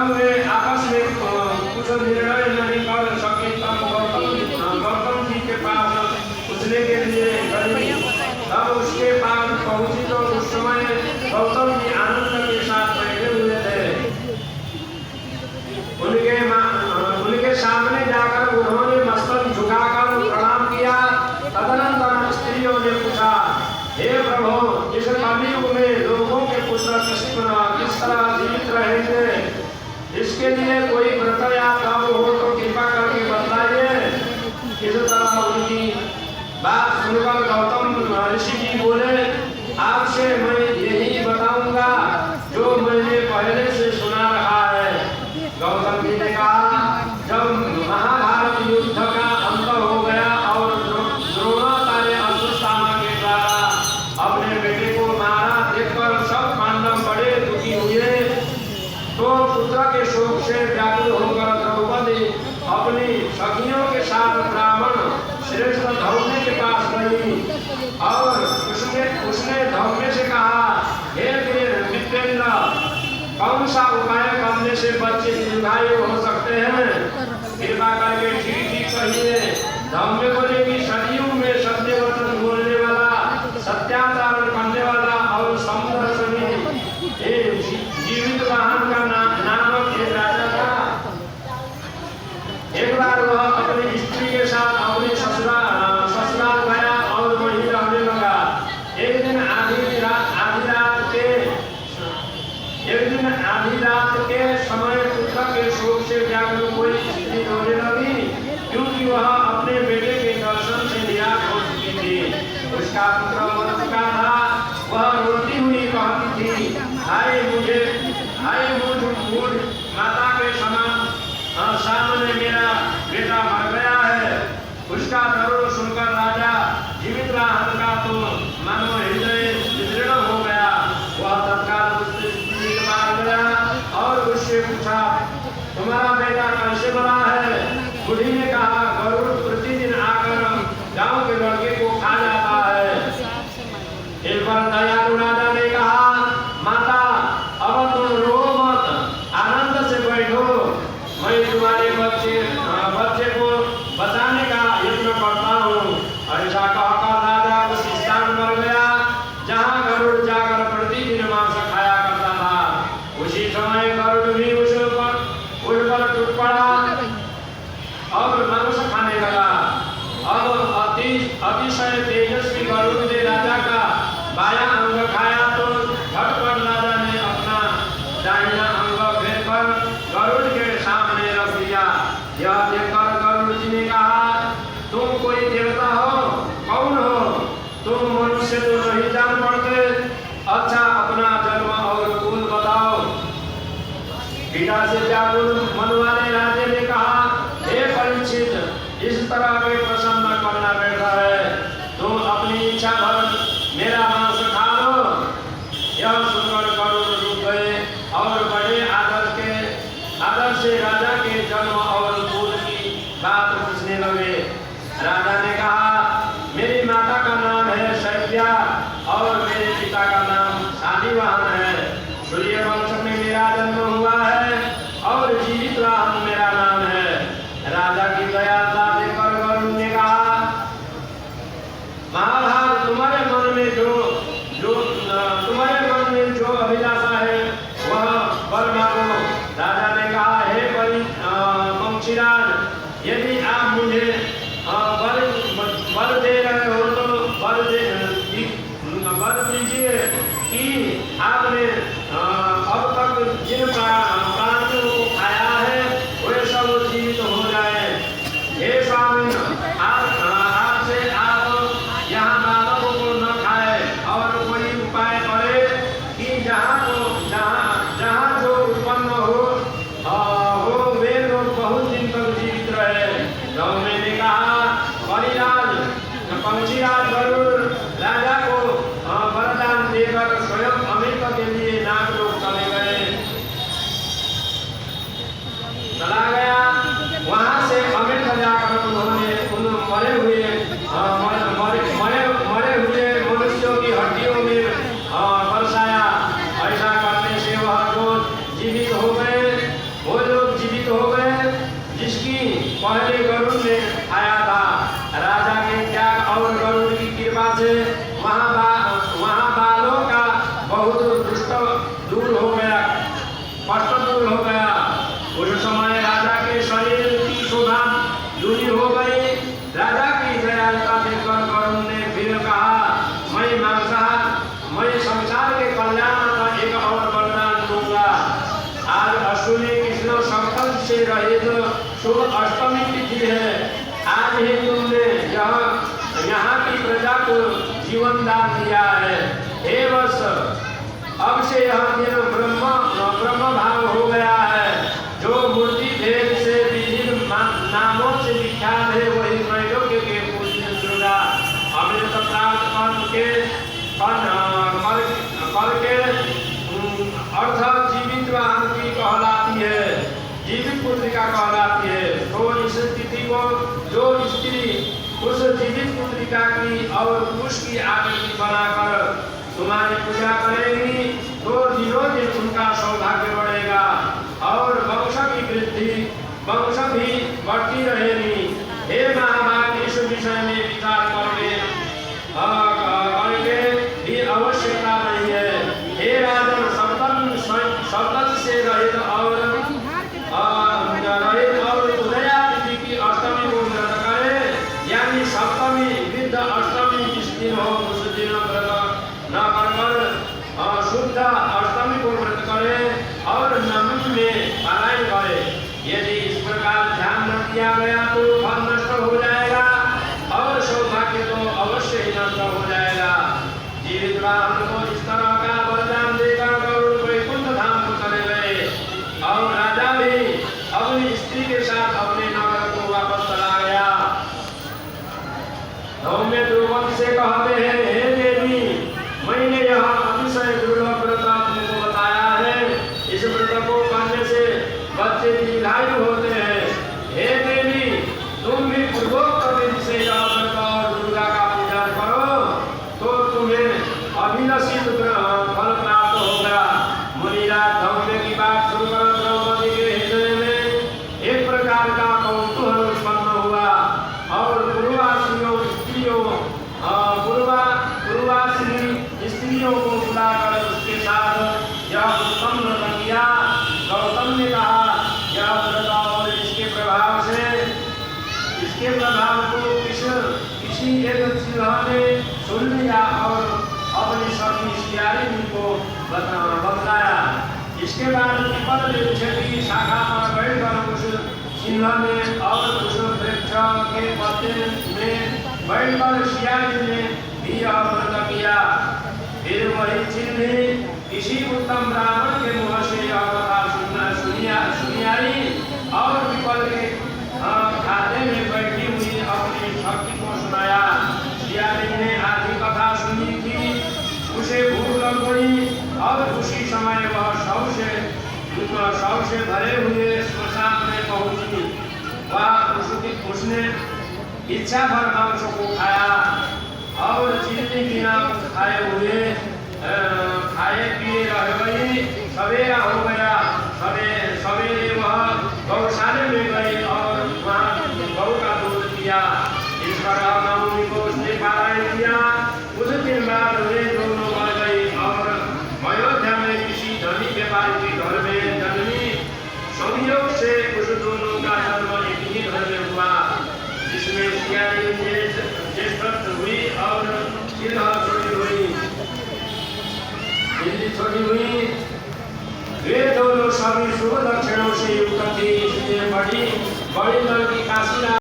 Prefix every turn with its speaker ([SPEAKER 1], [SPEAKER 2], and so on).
[SPEAKER 1] जब वे आपस में कुछ निर्णय नहीं कर सके तब गौतम जी के पास पूछने के लिए गई। तब उसके पास पहुंची तो उस समय गौतम जी आनंद के साथ बैठे हुए थे। उनके सामने जाकर उन्होंने मस्तक झुकाकर प्रणाम किया। तदनंतर स्त्रियों ने पूछा, हे प्रभु, इस कलयुग में लोगों के पुत्र किस तरह जीवित रहेंगे, इसके लिए कोई व्रत या तप हो तो कृपा करके बताइए। इस तरह उनकी बात सुनकर गौतम ऋषि जी बोले, आपसे मैं यही बताऊंगा जो मैंने पहले से सुना रहा है। गौतम जी ने कहा, जब महाभारत युद्ध का अंत हो गया और द्रोणाचार्य अश्वत्थामा के द्वारा अपने बेटे को मारा देखकर सब पांडव बड़े दुखी हुए, तो पुत्र के शोक से व्याकुल होकर द्रौपदी अपनी सखियों के साथ ब्राह्मण श्रेष्ठ धौम्य के पास गई और उसने धौम्य से कहा, हे मित्रेंद्र, कौन सा उपाय करने से बच्चे दीर्घायु हो सकते हैं, कृपा करके ठीक कहिए। धौम्य बोले कि सदियों में सत्य वचन बोलने वाला, सत्याचारण करने वाला और समुद्र सभी जीवित वाहन का नामक एक राजा था। एक बार वह अपनी स्त्री के साथ अपने ससुराल गया और वहीं रहने लगा। एक दिन आधी रात के समय पुत्र के शोक से व्याकुल कोई स्त्री रोने लगी, क्योंकि वह अपने बेटे के दर्शन से निराश हो चुकी थी। उसका पुत्र मर चुका था। वह रोती हुई कहती थी, हाय मुझ माता के समान सामने मेरा बेटा मर गया है। उसका दर्द सुनकर राजा जीवित वाहन का तो मानो हृदय विदीर्ण हो गया। वह तत्काल उससे मार गया और उससे पूछा, तुम्हारा बेटा कैसे मरा है? बुढ़ी ने कहा, गरुड़ प्रतिदिन आकर गांव के लड़के को खा जाता है। इस पर दयालु राजा ने कहा, माता, अब तुम रो मत, आनंद से बैठो, मैं तुम्हारे बच्चे को बचाने का यत्न करता हूँ। ऐसा कहकर राजा उस स्थान पर गया जहाँ गरुड़ जाकर प्रतिदिन मांस खाया करता था। उसी समय गरुड़ भी उस पर टूट पड़ा और मांस खाने लगा। अब अतिशय तेजस्वी गरुड़ ने राजा का बायां अंग खाया तो झटपट राजा ने अपना दाहिना अंग फेंककर गरुड़ के सामने रख दिया। यह देखकर गरुड़ जी ने कहा, तुम कोई देवता हो? कौन हो तुम? मनुष्य तो नहीं जान पड़ते। अच्छा, अपना जन्म और कुल बताओ। पीड़ा से व्याकुल मन वाले राजे ने कहा, हे परीक्षित, इस तरह के प्रसन्न करना बैठा है, तुम अपनी इच्छा भर मेरा मांस खा लो। यह सुनकर गरुड़ रुक गए और बड़े आदर से राजा के जन्म और कुल की बात पूछने लगे। राजा ने कहा, मेरी माता का नाम है शैव्या और मेरे पिता का नाम शालिवाहन है। सूर्य वंश में मेरा जन्म हुआ है और जीवित वाहन मेरा नाम है। राजा की दया देखकर गरुड़ ने कहा, महाभारत, तुम्हारे मन में जो अभिलाषा है वह वर मांगो। राजा ने कहा, हे पंक्षीराज, यदि आप मुझे वर दे रहे हो तो वर दीजिए कि आपने अब तक जिन प्राणियों को खाया है वे सब जीवित हो जाए। हे स्वामी, आपसे आप यहाँ मानवों को न खाए और कोई उपाय करे कि जहाँ जो उत्पन्न हो वे लोग बहुत दिन तक जीवित रहे। धौम्य ने कहा, पंक्षीराज गरुड़ राजा को वरदान देकर स्वयं अमृत के लिए नागलोक चले गए। दूर हो गया, कष्ट दूर हो गया। उस समय राजा के शरीर की शोभा दूरी हो गई। राजा की दयालुता देखकर वरुण ने फिर कहा, मैं संसार के कल्याण का एक और वरदान दूंगा। आज अश्विनी कृष्ण संकल्प से रहित शुभ अष्टमी तिथि है। आज ही तुमने यहाँ की प्रजा को जीवन दान दिया है। हे वत्स, अब से यह दिन ब्रह्म भाव हो गया है। जो मूर्ति भेद से विभिन्न नामों से विख्यात है, वही त्रैलोक्य के पूज्य दुर्गा अमृत प्राप्त करके अर्थ जीवित की कहलाती है, जीवित पुत्रिका कहलाती है। तो इस तिथि को जो स्त्री उस जीवित पुत्रिका की और उसकी आकृति बनाकर तुम्हारी पूजा करेगी, तो दिनों दिन उनका सौभाग्य बढ़ेगा और वंश की वृद्धि, वंश भी बढ़ती रहेगी। हे महाभाग, इस विषय में विचार करके भी आवश्यकता नहीं है। हे राजन, सप्तम से रहित और उदया तिथि की अष्टमी को व्रत करें, यानी सप्तमी वृद्ध अष्टमी जिस दिन हो उस दिन व्रत न कर शुद्ध अष्टमी को व्रत करें और नवमी में पारायण करें। यदि इस प्रकार ध्यान न किया गया तो फल नष्ट हो जाएगा और सौभाग्य तो अवश्य ही नष्ट हो जाएगा। जीवित ब्राह्मण को इस तरह का वरदान देकर गरुड़ वैकुंठ धाम को चले गए और राजा भी अपनी स्त्री के साथ अपने नगर को वापस चला गया। धौम्य द्रुपद से कहते हैं, हे देवी, मैंने यह अतिशय दुर्लभ व्रत तुमको बताया है। इस व्रत को करने से बच्चे दीर्घायु होते हैं। हे देवी, तुम भी पूर्वोक्त विधि से यह व्रत और दुर्गा का पूजन करो तो तुम्हें अभिलषित फल प्राप्त होगा। मुनिराज धौम्य की बात सुनकर द्रौपदी के हृदय में एक प्रकार का कौतूहल उत्पन्न हुआ और पूर्वासिनी स्त्रियों को बुलाकर उसके साथ यह उत्तम व्रत किया। गौतम ने कहा, यह व्रत और इसके प्रभाव को किसी एक सिंह ने सुन लिया और अपनी सखी सियारी को बतलाया। इसके बाद पीपल वृक्ष की शाखा पर बैठकर उस सिंह ने और उस वृक्ष के पत्ते में बैठकर सियारी ने भी यह व्रत किया। फिर वही सिंह किसी उत्तम ब्राह्मण के मुँह से यह कथा सुनियारी और पीपल के खाते में बैठी हुई अपनी भक्ति को सुनाया। सियारी ने आधी कथा सुनी थी, उसे भूख लग गई और उसी समय वह शव से भरे हुए श्मशान में पहुंची। उसने इच्छा भर मांस को खाया और चीनी बिना खाए पिए रह गई। सवेरा हो गया। सवेरे वह गौशाले में गई और वहाँ गौ का दूध पिया। इस तरह नवमी को उसने पारायण किया। कुछ दिन बाद वे दोनों मर गई और अयोध्या में किसी धनी व्यापारी के घर में जन्मी। संयोग से उस दोनों का जन्म एक ही घर में हुआ, जिसमें सियारी ज्येष्ठ हुई और छोटी हुई। वे दोनों सभी शुभ लक्षणों से युक्त थी, इसलिए बड़ी लड़की काशी